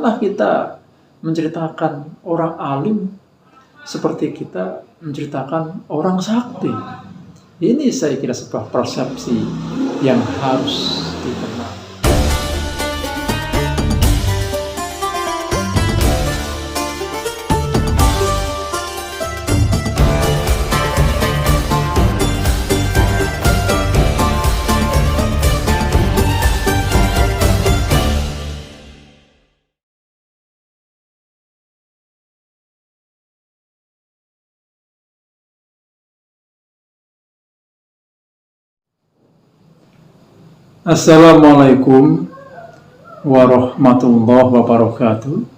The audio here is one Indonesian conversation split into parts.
janganlah kita menceritakan orang alim seperti kita menceritakan orang sakti. Ini saya kira sebuah persepsi yang harus dikenal. Assalamualaikum warahmatullahi wabarakatuh.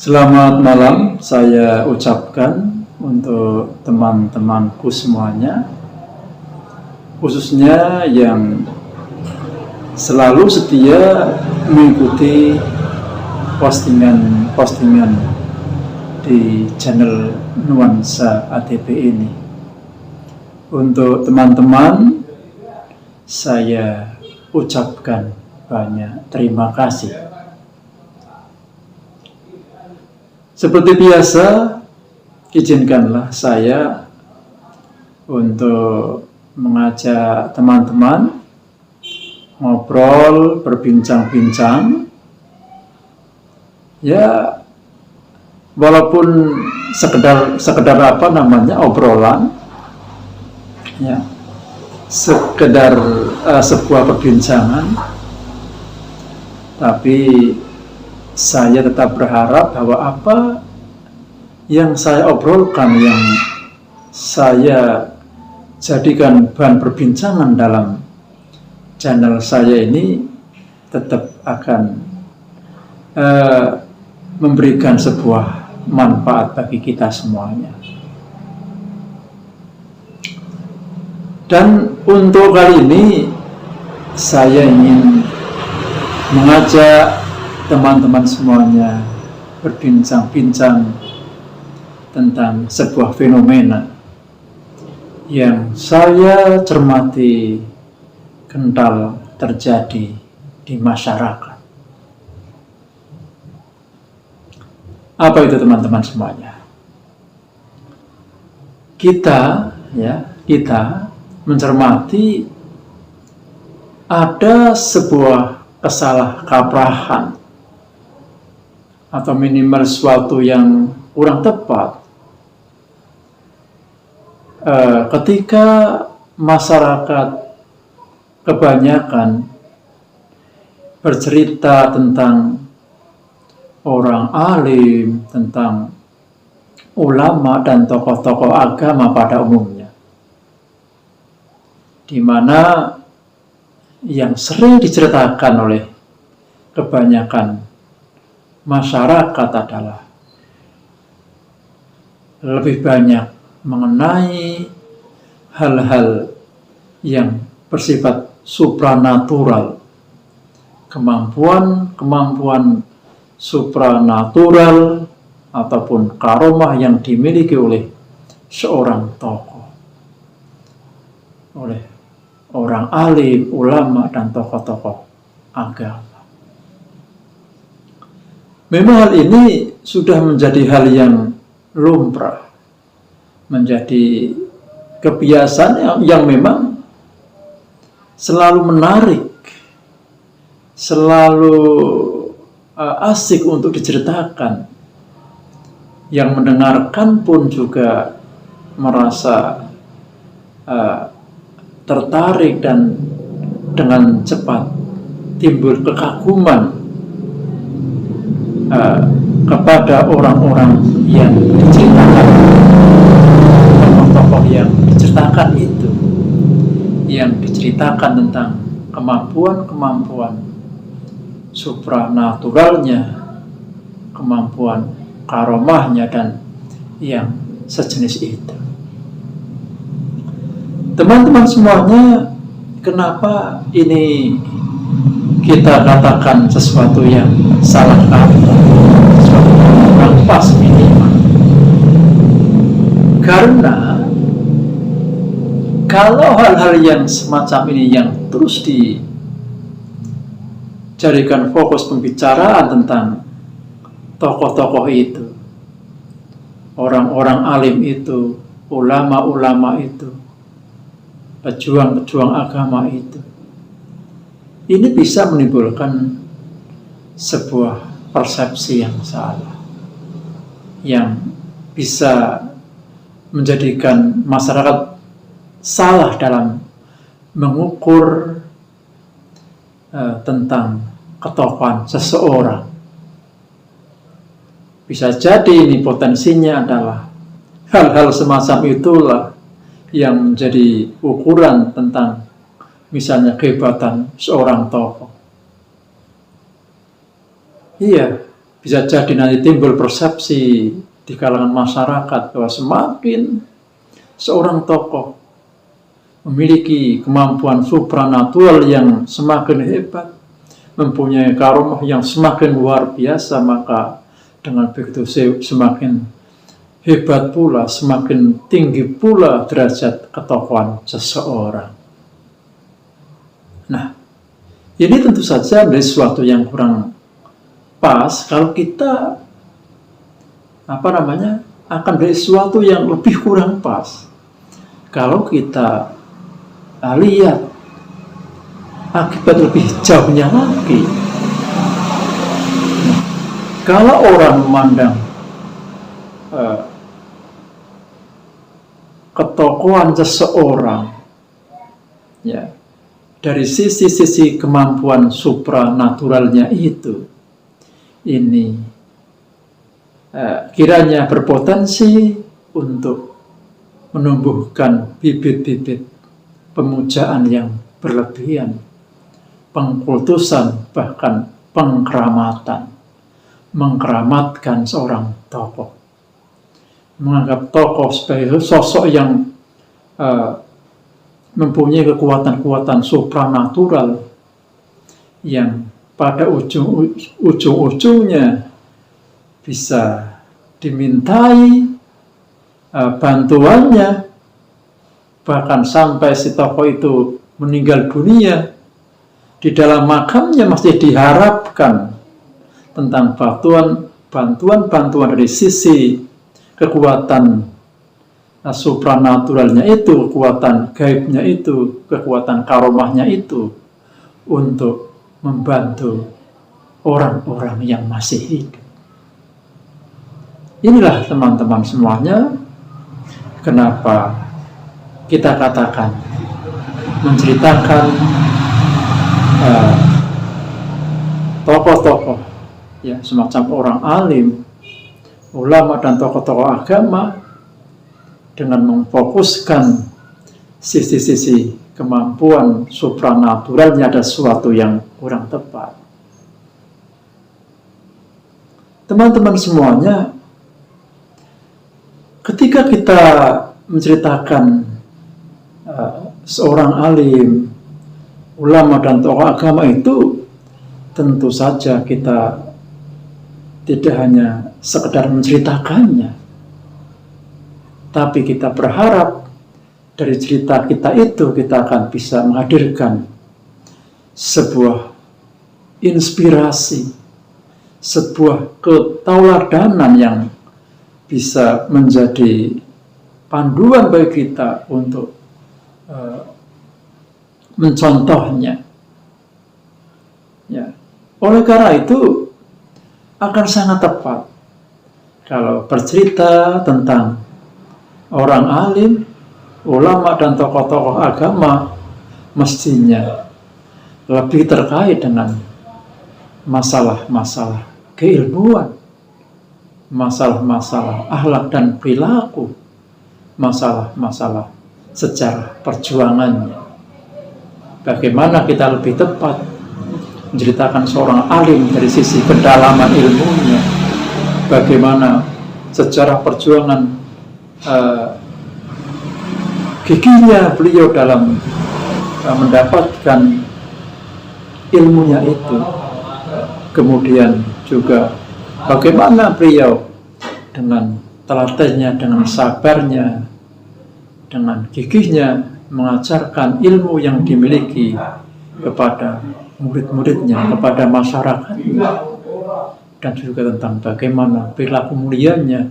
Selamat malam saya ucapkan untuk teman-temanku semuanya, khususnya yang selalu setia mengikuti postingan di channel Nuansa ATP ini. Untuk teman-teman, saya ucapkan banyak terima kasih. Seperti biasa, izinkanlah saya untuk mengajak teman-teman ngobrol, berbincang-bincang. Ya, walaupun sekedar obrolan, ya, sekedar sebuah perbincangan, tapi saya tetap berharap bahwa apa yang saya obrolkan, yang saya jadikan bahan perbincangan dalam channel saya ini tetap akan memberikan sebuah manfaat bagi kita semuanya. Dan untuk kali ini saya ingin mengajak teman-teman semuanya berbincang-bincang tentang sebuah fenomena yang saya cermati kental terjadi di masyarakat. Apa itu teman-teman semuanya? Kita mencermati ada sebuah kesalahkaprahan atau minimal sesuatu yang kurang tepat ketika masyarakat kebanyakan bercerita tentang orang alim, tentang ulama dan tokoh-tokoh agama pada umumnya, di mana yang sering diceritakan oleh kebanyakan masyarakat adalah lebih banyak mengenai hal-hal yang bersifat supranatural, kemampuan supranatural ataupun karomah yang dimiliki oleh seorang tokoh, oleh orang alim, ulama, dan tokoh-tokoh agama. Memang hal ini sudah menjadi hal yang lumrah, menjadi kebiasaan yang memang selalu menarik, selalu asik untuk diceritakan. Yang mendengarkan pun juga merasa tertarik dan dengan cepat timbul kekaguman kepada orang-orang yang diceritakan, tokoh-tokoh yang diceritakan itu, yang diceritakan tentang kemampuan supranaturalnya, kemampuan karomahnya, dan yang sejenis itu. Teman-teman semuanya, kenapa ini kita katakan sesuatu yang salah kata, sesuatu yang kurang pas minimal? Karena kalau hal-hal yang semacam ini yang terus jadikan fokus pembicaraan tentang tokoh-tokoh itu, orang-orang alim itu, ulama-ulama itu, pejuang-pejuang agama itu. Ini bisa menimbulkan sebuah persepsi yang salah, yang bisa menjadikan masyarakat salah dalam mengukur tentang ketokohan seseorang. Bisa jadi ini potensinya adalah hal-hal semacam itulah yang menjadi ukuran tentang misalnya kehebatan seorang tokoh. Iya, bisa jadi nanti timbul persepsi di kalangan masyarakat bahwa semakin seorang tokoh memiliki kemampuan supranatural yang semakin hebat, mempunyai karomah yang semakin luar biasa, maka dengan begitu semakin hebat pula, semakin tinggi pula derajat ketokohan seseorang. Nah, ini tentu saja menjadi sesuatu yang kurang pas kalau kita akan menjadi sesuatu yang lebih kurang pas kalau kita lihat akibat lebih jauhnya lagi. Nah, kalau orang memandang ketokohan seseorang ya dari sisi-sisi kemampuan supranaturalnya itu, ini kiranya berpotensi untuk menumbuhkan bibit-bibit pemujaan yang berlebihan, pengkultusan, bahkan pengkeramatan, mengkeramatkan seorang tokoh, menganggap tokoh sebagai sosok yang mempunyai kekuatan-kekuatan supranatural yang pada ujung-ujungnya bisa dimintai bantuannya, bahkan sampai si tokoh itu meninggal dunia, di dalam makamnya masih diharapkan tentang bantuan dari sisi kekuatan supranaturalnya itu, kekuatan gaibnya itu, kekuatan karomahnya itu untuk membantu orang-orang yang masih hidup. Inilah teman-teman semuanya kenapa kita katakan menceritakan tokoh-tokoh ya semacam orang alim, ulama dan tokoh-tokoh agama dengan memfokuskan sisi-sisi kemampuan supranaturalnya ada sesuatu yang kurang tepat. Teman-teman semuanya, ketika kita menceritakan seorang alim, ulama dan tokoh agama itu, tentu saja kita tidak hanya sekedar menceritakannya, tapi kita berharap dari cerita kita itu kita akan bisa menghadirkan sebuah inspirasi, sebuah ketauladanan yang bisa menjadi panduan bagi kita untuk mencontohnya. Ya. Oleh karena itu akan sangat tepat kalau bercerita tentang orang alim, ulama dan tokoh-tokoh agama mestinya lebih terkait dengan masalah-masalah keilmuan, masalah-masalah akhlak dan perilaku, masalah-masalah sejarah perjuangannya. Bagaimana kita lebih tepat menceritakan seorang alim dari sisi kedalaman ilmunya, bagaimana sejarah perjuangan giginya beliau dalam mendapatkan ilmunya itu, kemudian juga bagaimana beliau dengan telatennya, dengan sabarnya, dengan gigihnya mengajarkan ilmu yang dimiliki kepada murid-muridnya, kepada masyarakatnya, dan juga tentang bagaimana perilaku mulianya,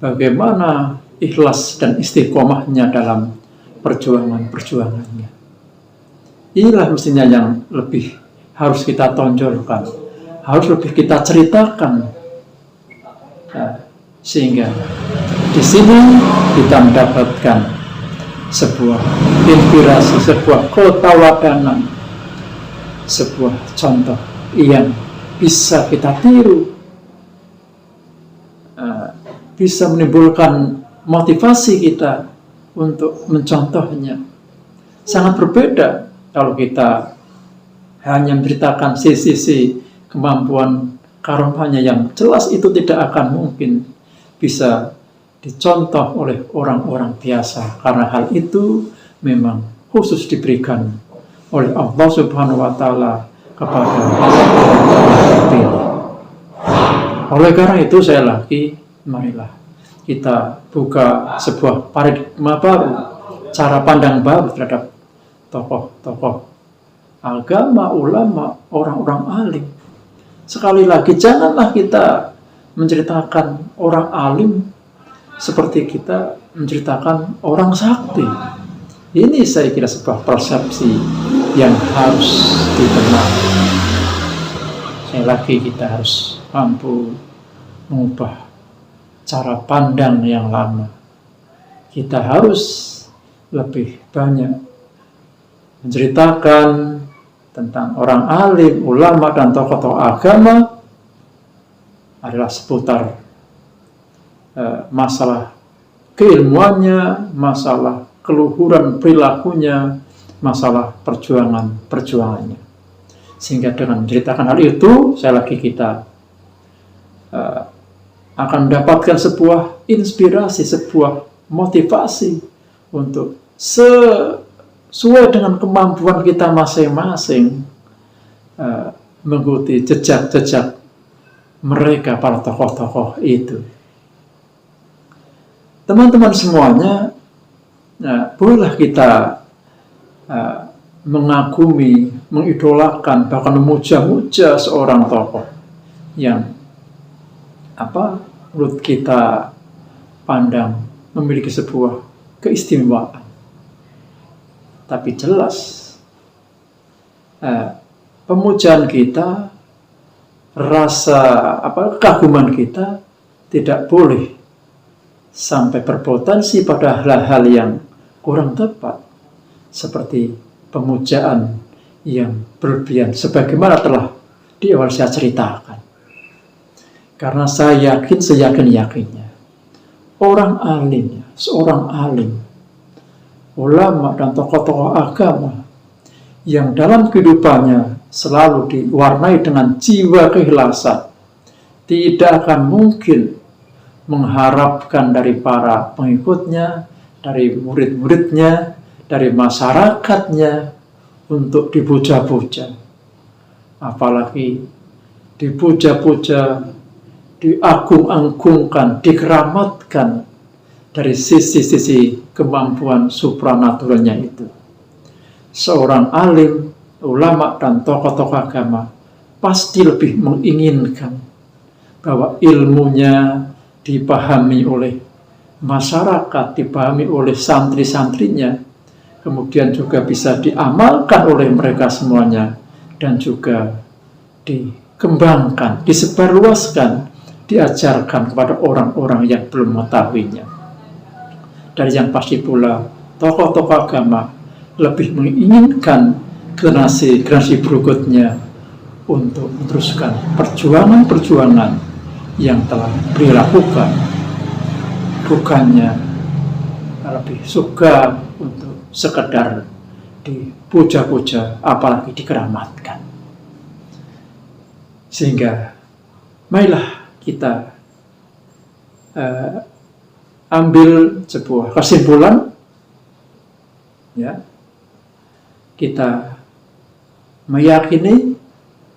bagaimana ikhlas dan istiqomahnya dalam perjuangannya. Inilah mestinya yang lebih harus kita tonjolkan, harus lebih kita ceritakan, sehingga di sini kita mendapatkan sebuah inspirasi, sebuah keteladanan, sebuah contoh yang bisa kita tiru, bisa menimbulkan motivasi kita untuk mencontohnya. Sangat berbeda kalau kita hanya menceritakan sisi-sisi kemampuan karunia yang jelas itu tidak akan mungkin bisa dicontoh oleh orang-orang biasa, karena hal itu memang khusus diberikan oleh Allah Subhanahu wa Ta'ala kepada orang terpilih. Oleh karena itu, saya lagi, marilah kita buka sebuah paradigma baru, cara pandang baru terhadap tokoh-tokoh agama, ulama, orang-orang alim. Sekali lagi, janganlah kita menceritakan orang alim seperti kita menceritakan orang sakti. Ini saya kira sebuah persepsi yang harus dibenahi. Sekali lagi, kita harus mampu mengubah cara pandang yang lama. Kita harus lebih banyak menceritakan tentang orang alim, ulama, dan tokoh-tokoh agama adalah seputar masalah keilmuannya, masalah keluhuran perilakunya, masalah perjuangannya. Sehingga dengan menceritakan hal itu, saya lagi kita akan mendapatkan sebuah inspirasi, sebuah motivasi untuk sesuai dengan kemampuan kita masing-masing mengikuti jejak-jejak mereka, para tokoh-tokoh itu. Teman-teman semuanya, bolehlah kita mengagumi, mengidolakan, bahkan memuja-muja seorang tokoh yang menurut kita pandang memiliki sebuah keistimewaan. Tapi jelas pemujaan kita, rasa kekaguman kita tidak boleh sampai berpotensi pada hal-hal yang kurang tepat, seperti pemujaan yang berlebihan, sebagaimana telah di awal saya ceritakan. Karena saya yakin, seyakin-yakinnya, seorang alim, ulama, dan tokoh-tokoh agama yang dalam kehidupannya selalu diwarnai dengan jiwa keikhlasan, tidak akan mungkin mengharapkan dari para pengikutnya, dari murid-muridnya, dari masyarakatnya untuk dipuja-puja. Apalagi dipuja-puja, diagung-agungkan, dikeramatkan dari sisi-sisi kemampuan supranaturalnya itu. Seorang alim, ulama, dan tokoh-tokoh agama pasti lebih menginginkan bahwa ilmunya dipahami oleh masyarakat, dipahami oleh santri-santrinya, kemudian juga bisa diamalkan oleh mereka semuanya, dan juga dikembangkan, disebarluaskan, diajarkan kepada orang-orang yang belum mengetahuinya. Dan yang pasti pula, tokoh-tokoh agama lebih menginginkan generasi berikutnya untuk meneruskan perjuangan-perjuangan yang telah dilakukan. Bukannya lebih suka untuk sekedar dipuja-puja, apalagi dikeramatkan. Sehingga marilah kita ambil sebuah kesimpulan, ya. Kita meyakini,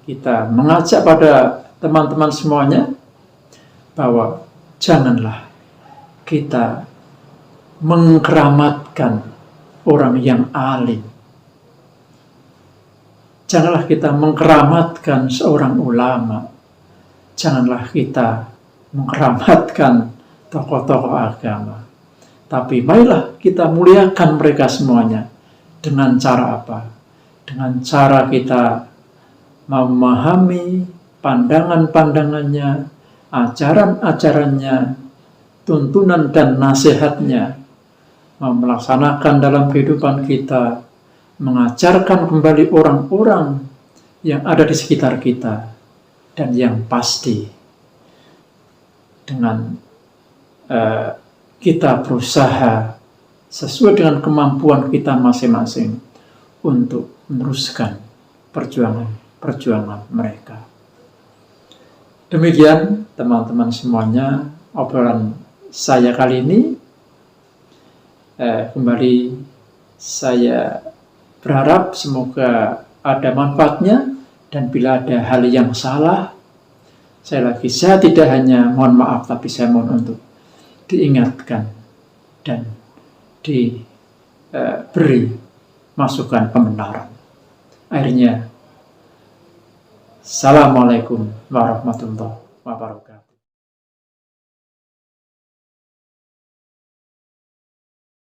kita mengajak pada teman-teman semuanya bahwa janganlah kita mengkeramatkan orang yang alim. Janganlah kita mengkeramatkan seorang ulama. Janganlah kita mengkeramatkan tokoh-tokoh agama. Tapi marilah kita muliakan mereka semuanya. Dengan cara apa? Dengan cara kita memahami pandangan-pandangannya, ajaran-ajarannya, tuntunan dan nasihatnya, melaksanakan dalam kehidupan kita, mengajarkan kembali orang-orang yang ada di sekitar kita, dan yang pasti dengan kita berusaha sesuai dengan kemampuan kita masing-masing untuk meneruskan perjuangan mereka. Demikian teman-teman semuanya obrolan saya kali ini. Kembali saya berharap semoga ada manfaatnya, dan bila ada hal yang salah, saya tidak hanya mohon maaf, tapi saya mohon untuk diingatkan dan diberi masukan pembenaran. Akhirnya, Assalamualaikum warahmatullahi wabarakatuh.